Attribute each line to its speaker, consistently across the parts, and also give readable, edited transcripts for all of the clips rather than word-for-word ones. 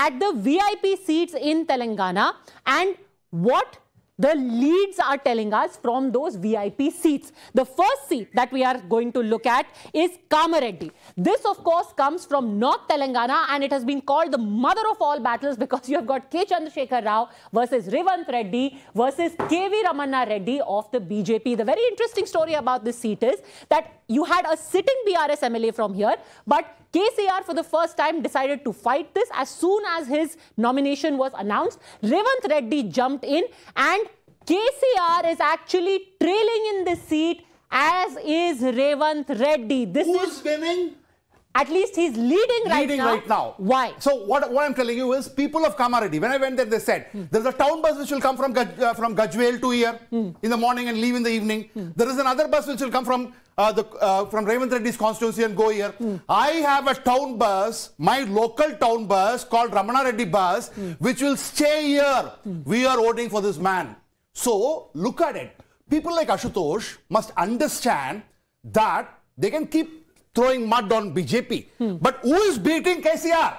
Speaker 1: at the VIP seats in Telangana and what the leads are telling us from those VIP seats. The first seat that we are going to look at is Kamareddy. This, of course, comes from North Telangana, and it has been called the mother of all battles because you have got K. Chandrasekhar Rao versus Revant Reddy versus KV Ramanna Reddy of the BJP. The very interesting story about this seat is that you had a sitting BRS MLA from here, but KCR for the first time decided to fight this. As soon as his nomination was announced, Revant Reddy jumped in, and KCR is actually trailing in this seat, as is Revant Reddy.
Speaker 2: Who's winning?
Speaker 1: At least he's leading right now. Why?
Speaker 2: So what I'm telling you is, people of Kamareddy, when I went there, they said, there's a town bus which will come from Gajwel to here in the morning and leave in the evening. There is another bus which will come from Revant Reddy's constituency and go here. I have a town bus, my local town bus called Ramanna Reddy bus, which will stay here. We are voting for this man. So look at it. People like Ashutosh must understand that they can keep throwing mud on BJP. But who is beating KCR?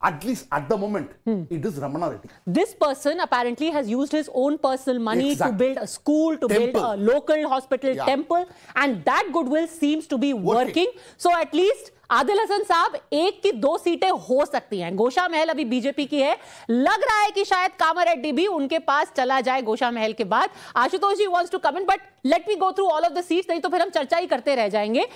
Speaker 2: At least at the moment, it is Ramanna Reddy.
Speaker 1: This person apparently has used his own personal money to build a school, to build a local hospital, temple, and that goodwill seems to be working. So at least Adil Hasan साहब एक की दो सीटें हो सकती हैं. गोशा महल अभी BJP की है. लग रहा है कि शायद कामारेड्डी भी उनके पास चला जाए गोशा महल के बाद. आशुतोष जी wants to comment, but let me go through all of the seats, नहीं तो फिर हम चर्चा ही करते रह जाएंगे.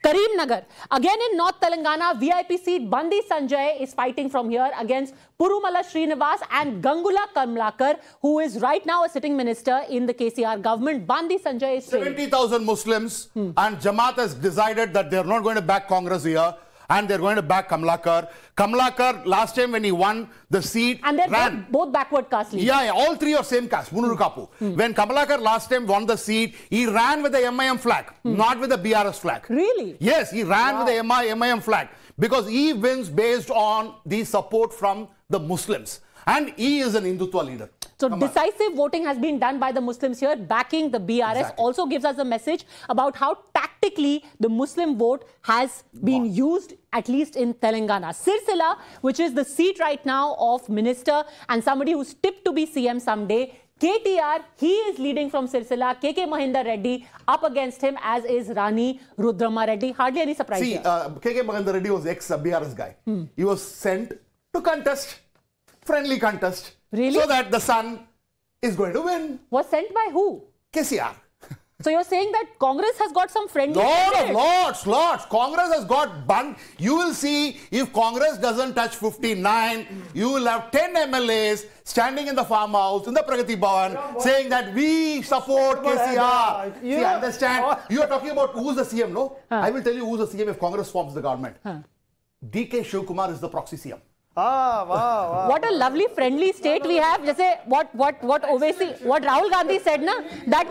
Speaker 1: Karimnagar, again in North Telangana, VIP seat, Bandi Sanjay is fighting from here against Purumala Srinivas and Gangula Kamlakar, who is right now a sitting minister in the KCR government. Bandi Sanjay is
Speaker 2: 70,000 Muslims and Jamaat has decided that they're not going to back Congress here and they're going to back Kamlakar. Kamlakar, last time when he won the seat,
Speaker 1: and they're both backward caste leaders.
Speaker 2: Yeah, all three are same caste, Munuru Kapu. When Kamlakar last time won the seat, he ran with the MIM flag, not with the BRS flag.
Speaker 1: Really?
Speaker 2: Yes, he ran with the MIM flag because he wins based on the support from the Muslims. And he is an Hindutva leader.
Speaker 1: So decisive voting has been done by the Muslims here, backing the BRS. Also gives us a message about how tactically the Muslim vote has been used, at least in Telangana. Sirsila, which is the seat right now of minister and somebody who's tipped to be CM someday, KTR, he is leading from Sirsila. KK Mahinda Reddy up against him, as is Rani Rudrama Reddy. Hardly any surprise here.
Speaker 2: KK Mahinda Reddy was ex-BRS guy. He was sent to contest, friendly contest.
Speaker 1: Really?
Speaker 2: So that the son is going to win.
Speaker 1: Was sent by who?
Speaker 2: KCR.
Speaker 1: So you're saying that Congress has got some friendly
Speaker 2: Lots. Congress has got bun. You will see, if Congress doesn't touch 59, you will have 10 MLAs standing in the farmhouse, in the Pragati Bhavan, saying that we support KCR. See, understand? You are talking about who's the CM, no? I will tell you who's the CM if Congress forms the government. DK Shivkumar is the proxy CM.
Speaker 1: Wow. What a lovely friendly state we have. जैसे what Rahul Gandhi said ना, that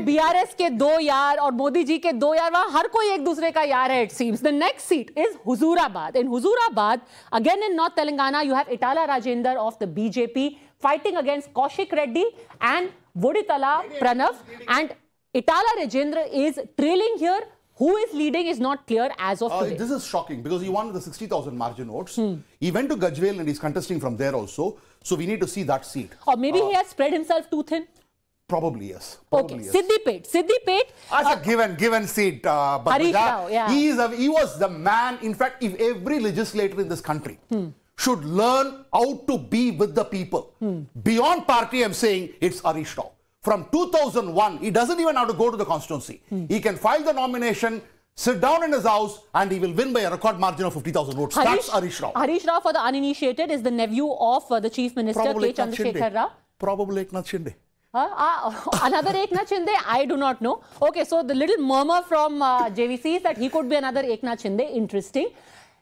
Speaker 1: BRS के दो यार और मोदी जी के दो यार, वहाँ हर कोई एक दूसरे का यार है, it seems. The next seat is Huzurabad. In Huzurabad, again in North Telangana, you have Itala Rajender of the BJP fighting against Kaushik Reddy and Voditala Pranav, and Itala Rajendra is trailing here. Who is leading is not clear as of today.
Speaker 2: This is shocking because he won with the 60,000 margin votes. He went to Gajwel and he's contesting from there also. So we need to see that seat.
Speaker 1: Or maybe he has spread himself too thin.
Speaker 2: Probably yes.
Speaker 1: Yes. Siddipet.
Speaker 2: That's a given seat.
Speaker 1: Harish Rao, yeah.
Speaker 2: He was the man. In fact, if every legislator in this country should learn how to be with the people. Beyond party, I'm saying it's Harish Rao. From 2001, he doesn't even have to go to the constituency. He can file the nomination, sit down in his house, and he will win by a record margin of 50,000 votes. That's Harish Rao.
Speaker 1: Harish Rao, for the uninitiated, is the nephew of the Chief Minister, K. Chandrasekhar Rao.
Speaker 2: Probably Eknath Shinde.
Speaker 1: Another Eknath Shinde? I do not know. Okay, so the little murmur from JVC is that he could be another Eknath Shinde. Interesting.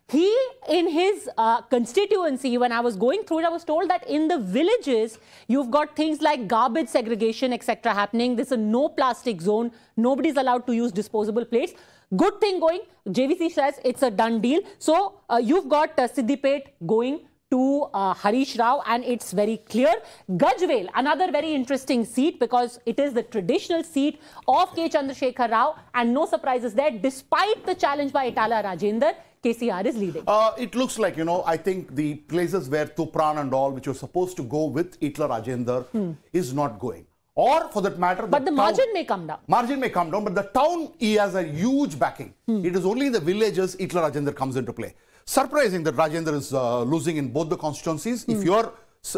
Speaker 1: He, in his constituency, when I was going through it, I was told that in the villages, you've got things like garbage segregation, etc. happening. This is a no plastic zone. Nobody's allowed to use disposable plates. Good thing going. JVC says it's a done deal. So you've got Siddipet going to Harish Rao, and it's very clear. Gajwel, another very interesting seat because it is the traditional seat of K. Chandrasekhar Rao, and no surprises there. Despite the challenge by Itala Rajender, KCR is leading.
Speaker 2: It looks like, I think the places where Tupran and all, which were supposed to go with Itla Rajendra, is not going. Or for that matter,
Speaker 1: but the margin may come down.
Speaker 2: Margin may come down, but the town, he has a huge backing. It is only in the villages Itla Rajendra comes into play. Surprising that Rajendra is losing in both the constituencies. If your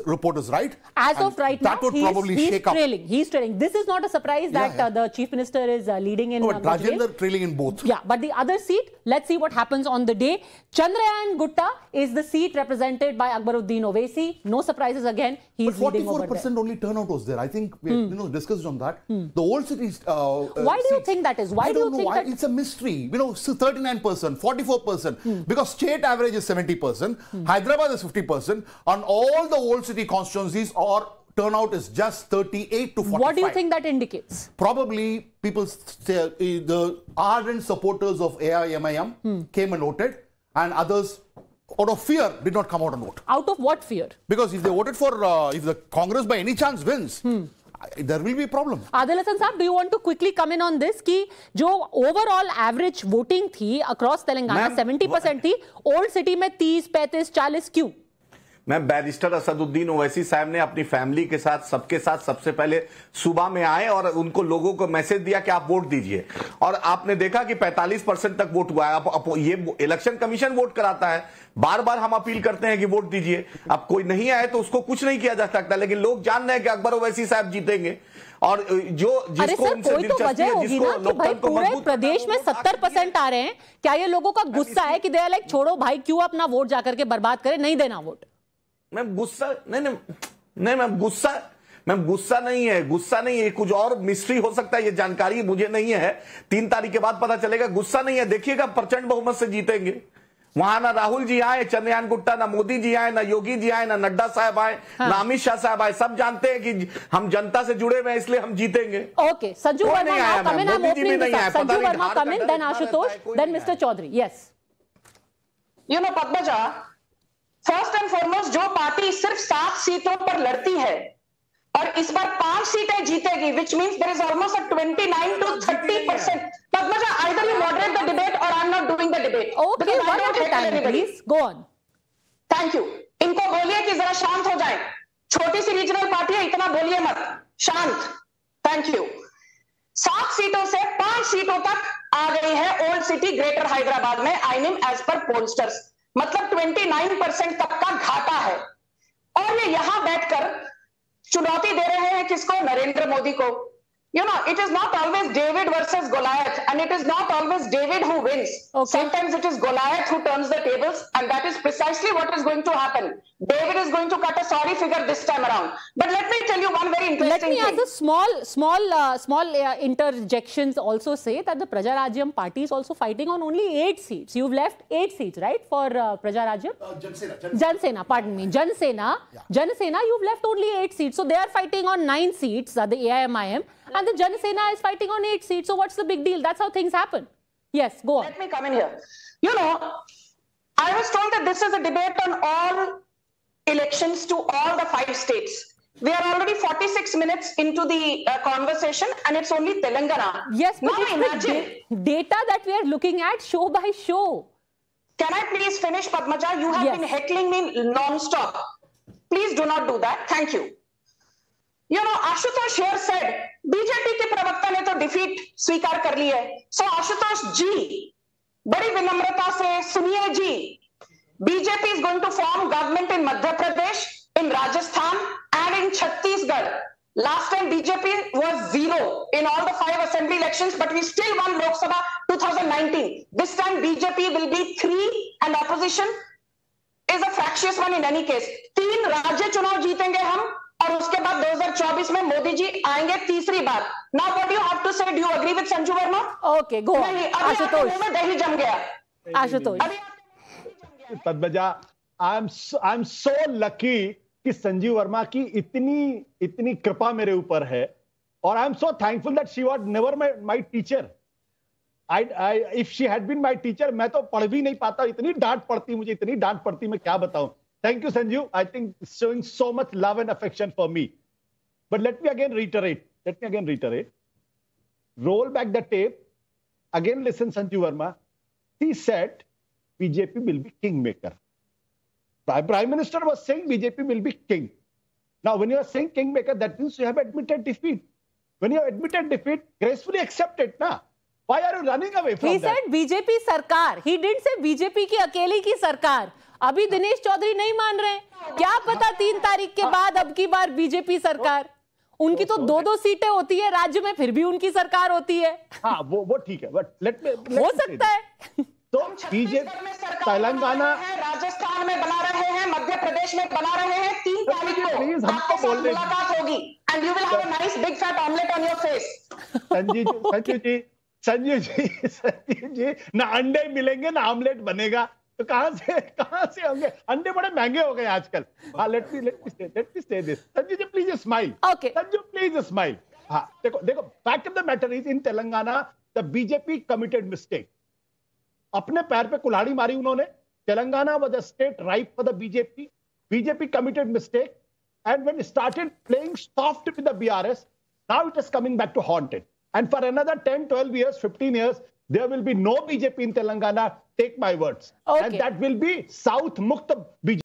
Speaker 2: report is right,
Speaker 1: as of right now,
Speaker 2: that would probably shake up.
Speaker 1: He's trailing. This is not a surprise that the chief minister is leading in.
Speaker 2: No, but Rajendra trailing in both.
Speaker 1: Yeah, but the other seat, let's see what happens on the day. Chandrayaan Gutta is the seat represented by Akbaruddin Owaisi. No surprises again. He's leading over there.
Speaker 2: 44% only turnout was there. I think we discussed on that. The old cities.
Speaker 1: Why do you think that is? Why do you think that?
Speaker 2: It's a mystery. 39%, 44%. Because state average is 70%. Hyderabad is 50%. On all the old city constituencies, or turnout is just 38 to 45.
Speaker 1: What do you think that indicates?
Speaker 2: Probably people say, the ardent supporters of AIMIM came and voted, and others, out of fear, did not come out and vote.
Speaker 1: Out of what fear?
Speaker 2: Because if they voted for, if the Congress by any chance wins, there will be a problem.
Speaker 1: Adil Hasan Saab, do you want to quickly come in on this? Ki jo overall average voting thi across Telangana 70% thi, old city mein 30, 35, 40 क्यों?
Speaker 3: मैं barrister Asaduddin Owaisi साहब ने अपनी family के साथ सबके साथ सबसे पहले सुबह में आए और उनको लोगों को मैसेज दिया कि आप वोट दीजिए, और आपने देखा कि 45% तक वोट हुआ है। अब ये इलेक्शन कमीशन वोट कराता है, बार बार हम अपील करते हैं कि वोट दीजिए, अब कोई नहीं आए तो उसको कुछ नहीं किया जा सकता, लेकिन लोग जान रहे हैं कि अकबर ओवैसी साहब जीतेंगे। और जिसको
Speaker 1: उनसे दिलचस्पी है, जिसको लोकतंत्र को पूरे प्रदेश में 70% आ रहे हैं, क्या ये लोगों का गुस्सा है कि दे लाइक छोड़ो भाई, क्यों अपना वोट जाकर के बर्बाद करें, नहीं देना वोट?
Speaker 3: मैं गुस्सा नहीं है, गुस्सा नहीं है, कुछ और मिस्ट्री हो सकता है, ये जानकारी मुझे नहीं है, 3 तारीख के बाद पता चलेगा। गुस्सा नहीं है, देखिएगा प्रचंड बहुमत से जीतेंगे। वहां ना राहुल जी आए, चंद्रयान गुट्टा, ना मोदी जी आए, ना योगी जी आए, ना नड्डा साहब आए, ना अमित शाह साहब आए, सब जानते हैं कि हम जनता से जुड़े हुए हैं, इसलिए हम जीतेंगे।
Speaker 1: Okay, Sanju Verma come in, I'm opening this up. Sanju Verma come in, then Ashutosh, then Mr. Chaudhary. Yes.
Speaker 4: Padmaja, first and foremost जो पार्टी सिर्फ 7 सीटों पर लड़ती है और इस बार 5 सीटें जीतेगी, which means there is almost a 29 to 30%. Padmaja, either you moderate the debate or I'm not doing the debate.
Speaker 1: Okay, one at a time, please. Go on.
Speaker 4: Thank you. इनको बोलिए कि जरा शांत हो जाए, छोटी सी रीजनल पार्टी है, इतना बोलिए मत, शांत। Thank you. 7 सीटों से 5 सीटों तक आ गई है ओल्ड सिटी ग्रेटर हैदराबाद में आईनिम एज पर पोलस्टर्स, मतलब 29% तक का घाटा है। और ये यहां बैठकर चुनौती दे रहे हैं किसको? नरेंद्र मोदी को। It is not always David versus Goliath, and it is not always David who wins.
Speaker 1: Okay.
Speaker 4: Sometimes it is Goliath who turns the tables, and that is precisely what is going to happen. David is going to cut a sorry figure this time around. But let me tell you one very interesting thing.
Speaker 1: Let me, as a small interjections, also say that the Praja Rajyam party is also fighting on only 8 seats. You've left 8 seats, right, for Praja Rajyam? Jan Sena, pardon me. Jan Sena, you've left only 8 seats. So they are fighting on 9 seats, the AIMIM. And the Jan Sena is fighting on 8 seats. So what's the big deal? That's how things happen. Yes, go on.
Speaker 4: Let me come in here. I was told that this is a debate on all elections to all the 5 states. We are already 46 minutes into the conversation, and it's only Telangana.
Speaker 1: Yes, but it's the data that we are looking at show by show.
Speaker 4: Can I please finish, Padmaja? You have been heckling me non-stop. Please do not do that. Thank you. Ashutosh here said, BJP के प्रवक्ता ने तो defeat स्वीकार कर ली है। सो आशुतोष जी, बड़ी विनम्रता से सुनिए जी, BJP is going to form government in Madhya Pradesh, in Rajasthan and in Chhattisgarh. Last time BJP was 0 in all the 5 assembly elections, but we still won Lok Sabha 2019. This time BJP will be 3 and opposition is a fractious one in any case. 3 राज्य चुनाव जीतेंगे हम, और उसके बाद 2024 में मोदी जी आएंगे तीसरी बार। Now what do you have to say? Do you agree with Sanju Verma?
Speaker 1: Okay, go on. Ashutosh.
Speaker 4: में दही जम गया।
Speaker 1: Ashutosh.
Speaker 5: Padmaja, I'm so lucky कि संजीव वर्मा की इतनी कृपा मेरे ऊपर है, और I'm so thankful that she was never my teacher. If she had been my teacher, मैं तो पढ़ भी नहीं पाता, इतनी डांट पड़ती मैं क्या बताऊं। Thank you, Sanju. I think showing so much love and affection for me. But let me again reiterate. Roll back the tape. Again, listen, Sanju Verma. He said BJP will be kingmaker. Prime Minister was saying BJP will be king. Now, when you are saying kingmaker, that means you have admitted defeat. When you have admitted defeat, gracefully accept it, na? Why are you running away from that?
Speaker 1: He said BJP सरकार. He didn't say BJP की अकेली की सरकार. अभी दिनेश चौधरी नहीं मान रहे. क्या पता 3 तारीख के बाद अब की बार बीजेपी सरकार. उनकी तो 2-2 सीटें होती है राज्य में, फिर भी उनकी सरकार होती है.
Speaker 5: हाँ, वो ठीक है. But let
Speaker 1: हो सकता है.
Speaker 5: तो बीजेपी तेलंगाना,
Speaker 4: राजस्थान में बना रहे हैं, मध्य प्रदेश में बना रहे हैं. 3 तारीख को
Speaker 5: प्लीज हमको बोलने
Speaker 4: मुलाकात होगी and you will have a nice big fat omelette on your face.
Speaker 5: Sanjeev ji ना अंडे मिलेंगे ना ऑमलेट बनेगा, तो कहां से होंगे? अंडे बड़े महंगे हो गए आजकल. हाँ, let me say this. Sanjeev ji please smile.
Speaker 1: Okay.
Speaker 5: Sanjeev please smile. हाँ, देखो fact of the matter is in Telangana the BJP committed mistake. अपने पैर पे कुल्हाड़ी मारी उन्होंने. Telangana was a state ripe for the BJP committed mistake, and when it started playing soft with the BRS, now it is coming back to haunt it. And for another 10, 12 years, 15 years, there will be no BJP in Telangana. Take my words.
Speaker 1: Okay.
Speaker 5: And that will be South Mukta BJP.